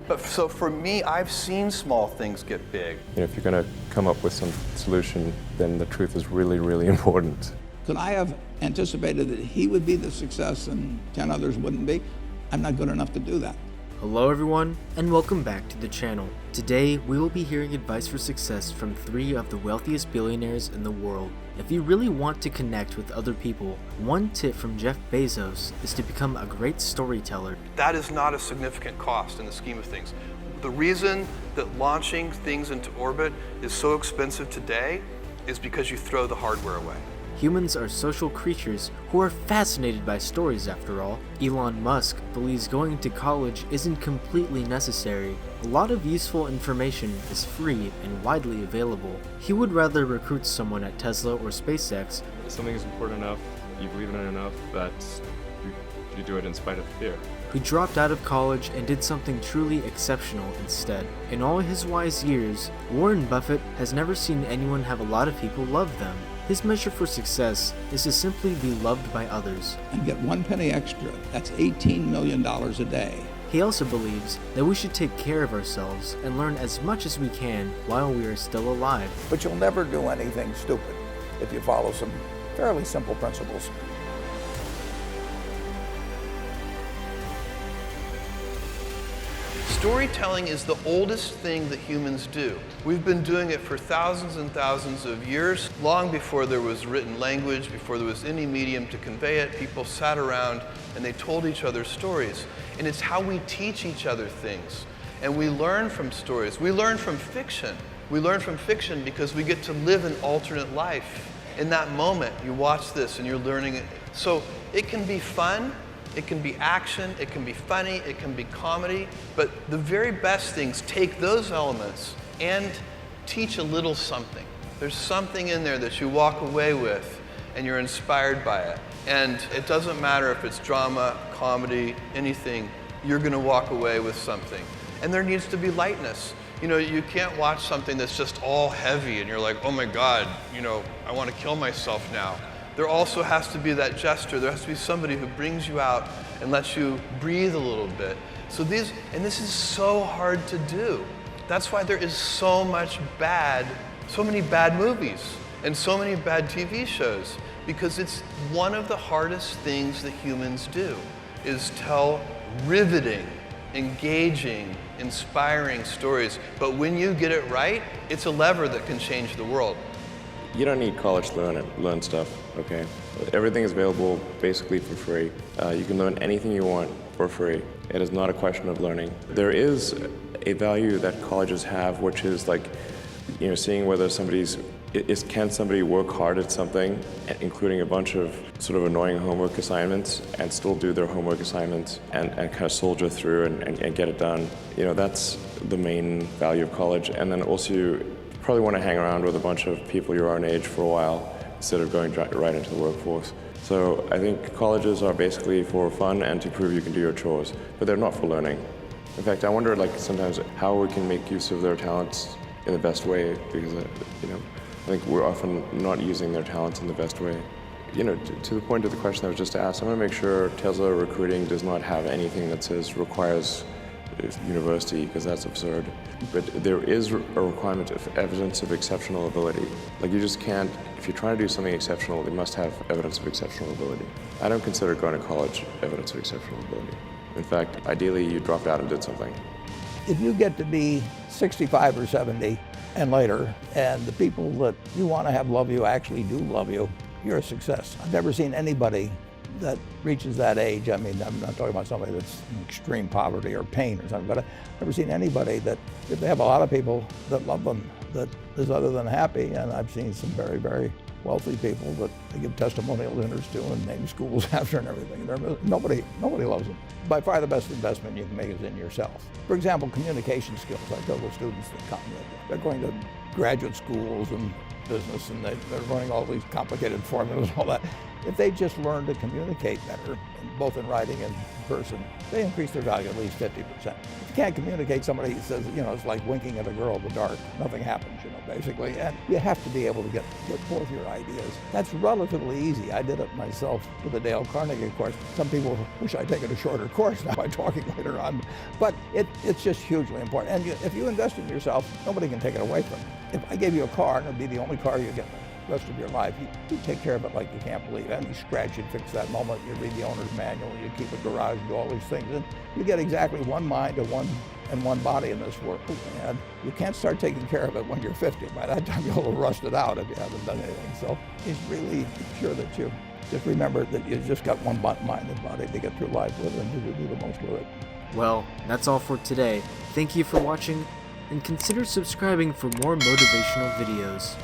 But so for me, I've seen small things get big. If you're going to come up with some solution, then the truth is really, really important. Could I have anticipated that he would be the success and 10 others wouldn't be? I'm not good enough to do that. Hello everyone, and welcome back to the channel. Today, we will be hearing advice for success from 3 of the wealthiest billionaires in the world. If you really want to connect with other people, one tip from Jeff Bezos is to become a great storyteller. That is not a significant cost in the scheme of things. The reason that launching things into orbit is so expensive today is because you throw the hardware away. Humans are social creatures who are fascinated by stories after all. Elon Musk believes going to college isn't completely necessary. A lot of useful information is free and widely available. He would rather recruit someone at Tesla or SpaceX. Something is important enough, you believe in it enough, that you do it in spite of fear. Who dropped out of college and did something truly exceptional instead. In all his wise years, Warren Buffett has never seen anyone have a lot of people love them. His measure for success is to simply be loved by others. And get 1 penny extra, that's $18 million a day. He also believes that we should take care of ourselves and learn as much as we can while we are still alive. But you'll never do anything stupid if you follow some fairly simple principles. Storytelling is the oldest thing that humans do. We've been doing it for thousands and thousands of years. Long before there was written language, before there was any medium to convey it, people sat around and they told each other stories. And it's how we teach each other things. And we learn from stories. We learn from fiction. We learn from fiction because we get to live an alternate life. In that moment, you watch this and you're learning it. So it can be fun. It can be action, it can be funny, it can be comedy, but the very best things take those elements and teach a little something. There's something in there that you walk away with and you're inspired by it. And it doesn't matter if it's drama, comedy, anything, you're gonna walk away with something. And there needs to be lightness. You can't watch something that's just all heavy and you're like, oh my God, I wanna kill myself now. There also has to be that gesture. There has to be somebody who brings you out and lets you breathe a little bit. So this is so hard to do. That's why there is so many bad movies and so many bad TV shows, because it's one of the hardest things that humans do, is tell riveting, engaging, inspiring stories. But when you get it right, it's a lever that can change the world. You don't need college to learn stuff, okay? Everything is available basically for free. You can learn anything you want for free. It is not a question of learning. There is a value that colleges have, which is like, seeing whether can somebody work hard at something, including a bunch of sort of annoying homework assignments, and still do their homework assignments and kind of soldier through and get it done. That's the main value of college. And then also, probably want to hang around with a bunch of people your own age for a while instead of going right into the workforce. So I think colleges are basically for fun and to prove you can do your chores, but they're not for learning. In fact, I wonder sometimes how we can make use of their talents in the best way, because I think we're often not using their talents in the best way. To the point of the question that was just asked, I want to make sure Tesla recruiting does not have anything that says requires university, because that's absurd. But there is a requirement of evidence of exceptional ability. You just can't, if you're trying to do something exceptional, you must have evidence of exceptional ability. I don't consider going to college evidence of exceptional ability. In fact, ideally you dropped out and did something. If you get to be 65 or 70 and later, and the people that you want to have love you actually do love you, you're a success. I've never seen anybody that reaches that age. I mean, I'm not talking about somebody that's in extreme poverty or pain or something, but I've never seen anybody that, if they have a lot of people that love them, that is other than happy. And I've seen some very, very wealthy people that they give testimonial dinners to and name schools after and everything. Nobody loves them. By far the best investment you can make is in yourself. For example, communication skills. I tell the students that come that they're going to graduate schools and business, and they're learning all these complicated formulas and all that. If they just learn to communicate better, both in writing and in person, they increase their value at least 50%. If you can't communicate, somebody says, it's like winking at a girl in the dark. Nothing happens, basically. And you have to be able to get forth your ideas. That's relatively easy. I did it myself with the Dale Carnegie course. Some people wish I'd taken a shorter course now by talking later on. But it's just hugely important. And if you invest in yourself, nobody can take it away from you. If I gave you a car, and it'd be the only car you get the rest of your life, you take care of it like you can't believe. Any scratch, you'd fix that moment. You read the owner's manual, you keep a garage, do all these things. And you get exactly one mind and one body in this world. And you can't start taking care of it when you're 50. By that time, you'll have rusted out if you haven't done anything. So it's really sure that you just remember that you've just got one mind and body to get through life with and to do the most with it. Well, that's all for today. Thank you for watching, and consider subscribing for more motivational videos.